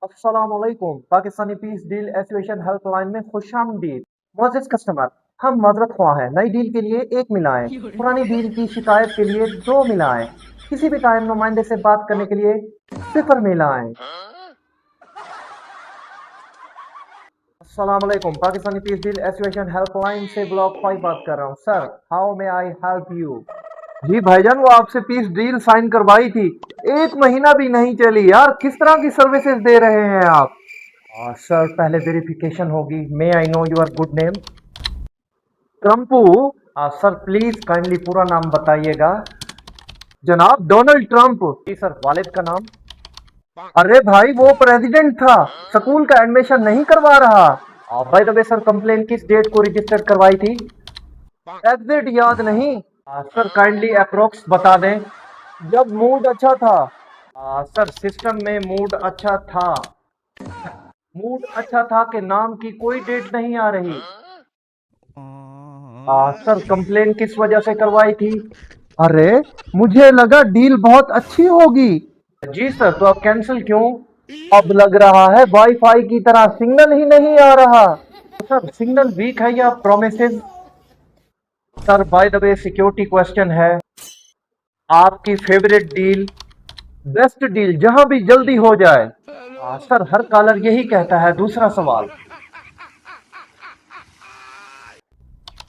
अस्सलामुअलैकुम Pakistani peace deal association helpline में खुशामदीद। मोअज़्ज़िज़ customer, हम माजरत ख्वाह हैं। नई डील के लिए एक मिलाएं, पुरानी डील की शिकायत के लिए दो मिलाएं, किसी भी टाइम नुमाइंदे से बात करने के लिए सिफर मिलाएं। अस्सलामुअलैकुम Pakistani peace deal association helpline से ब्लॉक 5 बात कर रहा हूँ। Sir, how may I help you? जी भाईजान, वो आपसे पीस डील साइन करवाई थी, एक महीना भी नहीं चली यार। किस तरह की सर्विसेज दे रहे हैं आप? सर, पहले वेरिफिकेशन होगी। May I know your good name? ट्रम्पू। सर प्लीज काइंडली पूरा नाम बताइएगा। जनाब डोनाल्ड ट्रंप। जी सर, वालिद का नाम? अरे भाई, वो प्रेसिडेंट था, स्कूल का एडमिशन नहीं करवा रहा। By the way sir, complain किस डेट को रजिस्टर करवाई थी? एग्जैक्ट याद नहीं। सर काइंडली अप्रोक्स बता दें। जब मूड अच्छा था। सर सिस्टम में मूड अच्छा था। मूड अच्छा था के नाम की कोई डेट नहीं आ रही। सर कंप्लेन किस वजह से करवाई थी? अरे, मुझे लगा डील बहुत अच्छी होगी। जी सर, तो अब कैंसिल क्यों? अब लग रहा है वाईफाई की तरह सिग्नल ही नहीं आ रहा। सर सिग्नल वीक है या promises? Sir by the way security question है। आपकी फेवरेट डील, बेस्ट डील जहां भी जल्दी हो जाए। सर हर कॉलर यही कहता है। दूसरा सवाल,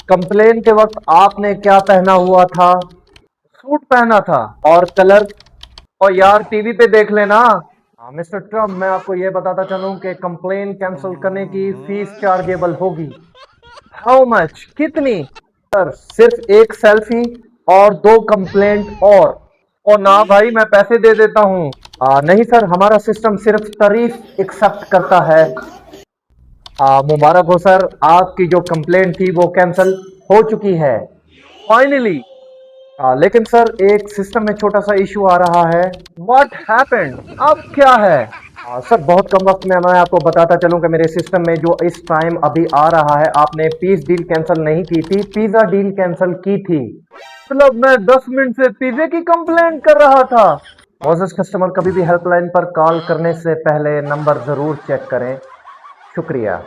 कंप्लेन के वक्त आपने क्या पहना हुआ था? सूट पहना था। और कलर? और यार टीवी पे देख लेना। मिस्टर ट्रम्प, मैं आपको यह बताता चलूं कि कंप्लेन कैंसिल करने की फीस चार्जेबल होगी। How much? कितनी? सर सिर्फ एक सेल्फी और दो कंप्लेंट और ना भाई, मैं पैसे दे देता हूँ। नहीं सर, हमारा सिस्टम सिर्फ तारीफ एक्सेप्ट करता है। मुबारक हो सर, आपकी जो कंप्लेंट थी वो कैंसिल हो चुकी है फाइनली। लेकिन सर एक सिस्टम में छोटा सा इशू आ रहा है। What happened? अब क्या है? सर बहुत कम वक्त में मैं आपको बताता चलूं कि मेरे सिस्टम में जो इस टाइम अभी आ रहा है, आपने पीस डील कैंसिल नहीं की थी, पिज्जा डील कैंसिल की थी। मतलब मैं 10 मिनट से पिज्जे की कंप्लेंट कर रहा था। मोसेस कस्टमर, कभी भी हेल्पलाइन पर कॉल करने से पहले नंबर जरूर चेक करें। शुक्रिया।